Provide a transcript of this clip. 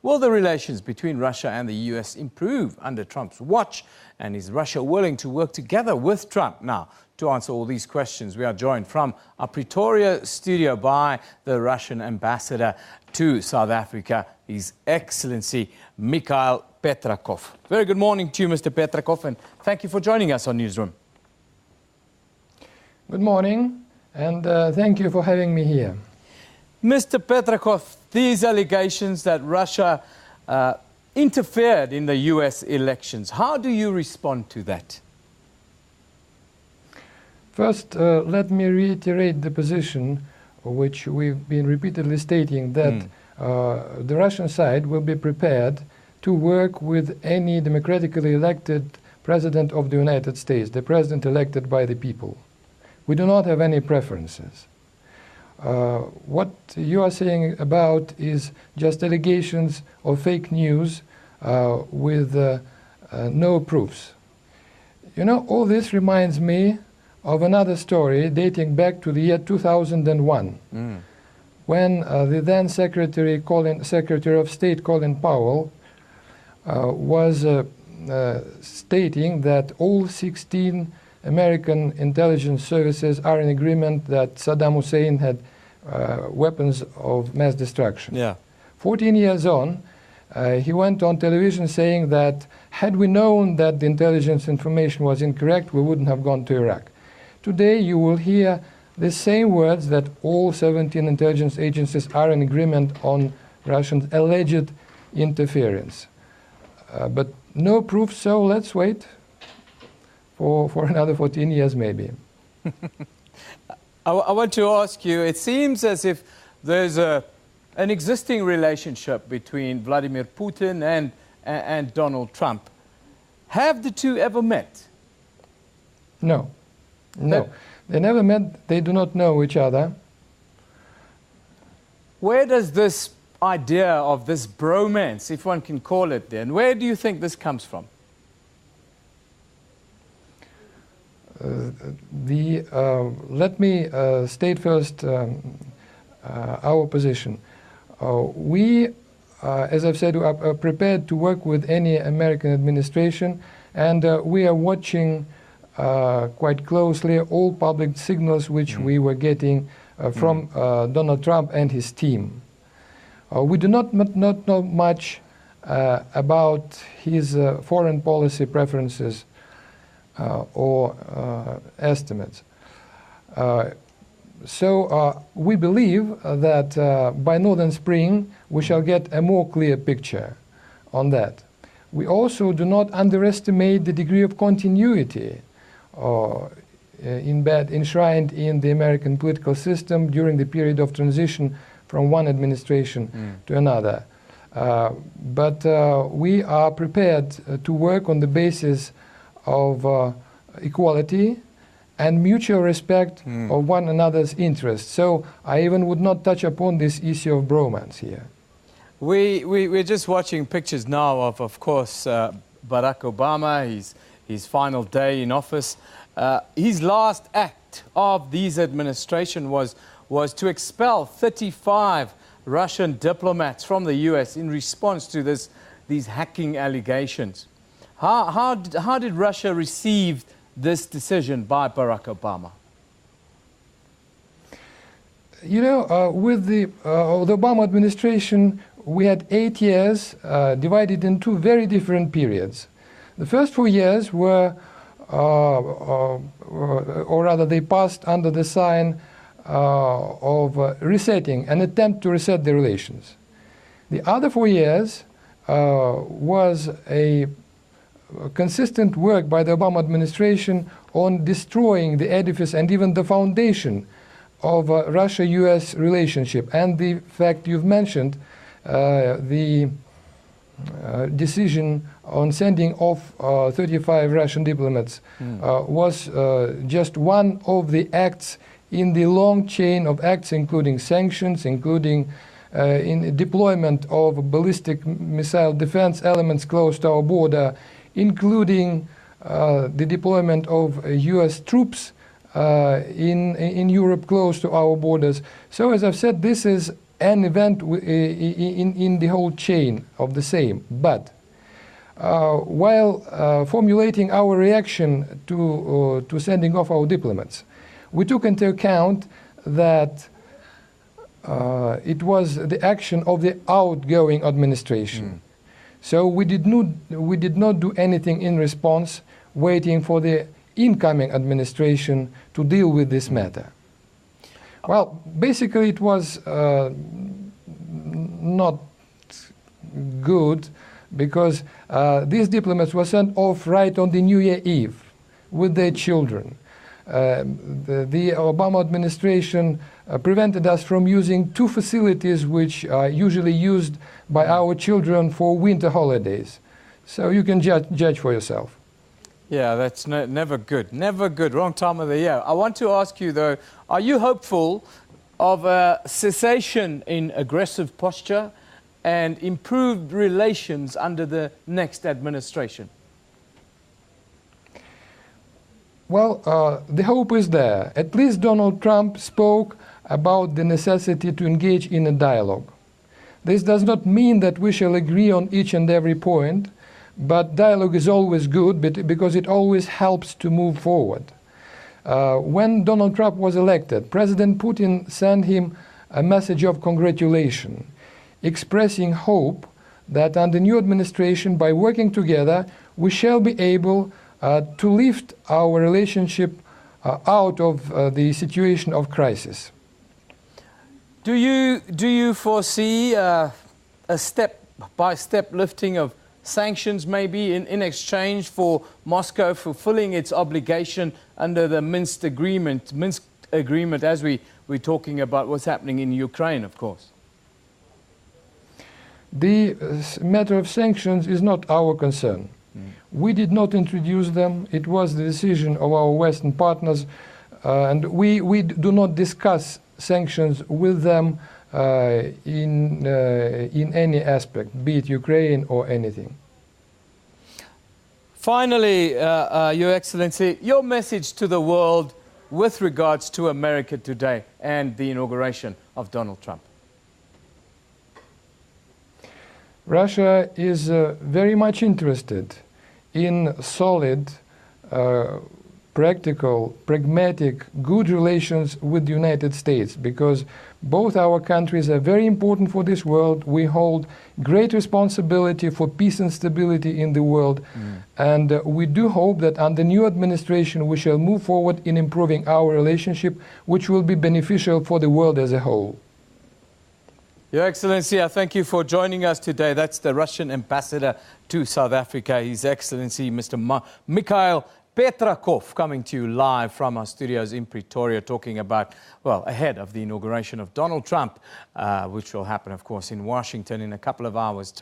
Will the relations between Russia and the US improve under Trump's watch? And is Russia willing to work together with Trump? Now, to answer all these questions, we are joined from our Pretoria studio by the Russian ambassador to South Africa, His Excellency Milkail Petrakov. Very good morning to you, Mr. Petrakov, and thank you for joining us on Newsroom. Good morning, and thank you for having me here. Mr. Petrakov, these allegations that Russia interfered in the US elections, how do you respond to that? First, let me reiterate the position which we've been repeatedly stating, that the Russian side will be prepared to work with any democratically elected president of the United States, the president elected by the people. We do not have any preferences. What you are saying about is just allegations of fake news with no proofs. You know, all this reminds me of another story dating back to the year 2001, when the then Secretary of State Colin Powell was stating that all 16 American intelligence services are in agreement that Saddam Hussein had weapons of mass destruction. Yeah. 14 years on, he went on television saying that had we known that the intelligence information was incorrect, we wouldn't have gone to Iraq. Today you will hear the same words, that all 17 intelligence agencies are in agreement on Russian alleged interference. But no proof, so let's wait for another 14 years maybe. I want to ask you, it seems as if there's an existing relationship between Vladimir Putin and Donald Trump. Have the two ever met? No. No. They never met. They do not know each other. Where does this idea of this bromance, if one can call it then, where do you think this comes from? Let me state first our position. We, as I've said, are prepared to work with any American administration, and we are watching quite closely all public signals which we were getting from Donald Trump and his team. We do not know much about his foreign policy preferences or estimates. So we believe that by Northern Spring we shall get a more clear picture on that. We also do not underestimate the degree of continuity enshrined in the American political system during the period of transition from one administration to another. But we are prepared to work on the basis of equality and mutual respect of one another's interests. So I even would not touch upon this issue of bromance here. We're just watching pictures now of course, Barack Obama, his final day in office. His last act of this administration was to expel 35 Russian diplomats from the US in response to these hacking allegations. How did Russia receive this decision by Barack Obama? You know, with the Obama administration, we had 8 years divided in two very different periods. The first 4 years were, or rather they passed under the sign of resetting, an attempt to reset the relations. The other 4 years was a consistent work by the Obama administration on destroying the edifice and even the foundation of Russia-US relationship. And the fact you've mentioned, the decision on sending off 35 Russian diplomats was just one of the acts in the long chain of acts, including sanctions, including in deployment of ballistic missile defense elements close to our border, including the deployment of US troops in Europe close to our borders. So as I've said, this is an event in the whole chain of the same. But while formulating our reaction to sending off our diplomats, we took into account that it was the action of the outgoing administration. So we did not do anything in response, waiting for the incoming administration to deal with this matter. Well, basically it was not good, because these diplomats were sent off right on the New Year Eve with their children. The Obama administration prevented us from using two facilities which are usually used by our children for winter holidays. So you can judge for yourself. Yeah, that's never good. Never good. Wrong time of the year. I want to ask you, though, are you hopeful of a cessation in aggressive posture and improved relations under the next administration? Well, the hope is there. At least Donald Trump spoke about the necessity to engage in a dialogue. This does not mean that we shall agree on each and every point, but dialogue is always good because it always helps to move forward. When Donald Trump was elected, President Putin sent him a message of congratulation, expressing hope that under the new administration, by working together, we shall be able to lift our relationship out of the situation of crisis. Do you foresee a step-by-step lifting of sanctions, maybe in exchange for Moscow fulfilling its obligation under the Minsk agreement, as we're talking about what's happening in Ukraine, of course? The matter of sanctions is not our concern. We did not introduce them. It was the decision of our Western partners, and we do not discuss sanctions with them in any aspect, be it Ukraine or anything. Finally, Your Excellency, your message to the world with regards to America today and the inauguration of Donald Trump. Russia is very much interested in solid, practical, pragmatic, good relations with the United States, because both our countries are very important for this world. We hold great responsibility for peace and stability in the world, and we do hope that under the new administration we shall move forward in improving our relationship, which will be beneficial for the world as a whole. Your Excellency, I thank you for joining us today. That's the Russian ambassador to South Africa, His Excellency Mr. Milkail Petrakov, coming to you live from our studios in Pretoria, talking about, well, ahead of the inauguration of Donald Trump, which will happen, of course, in Washington in a couple of hours' time.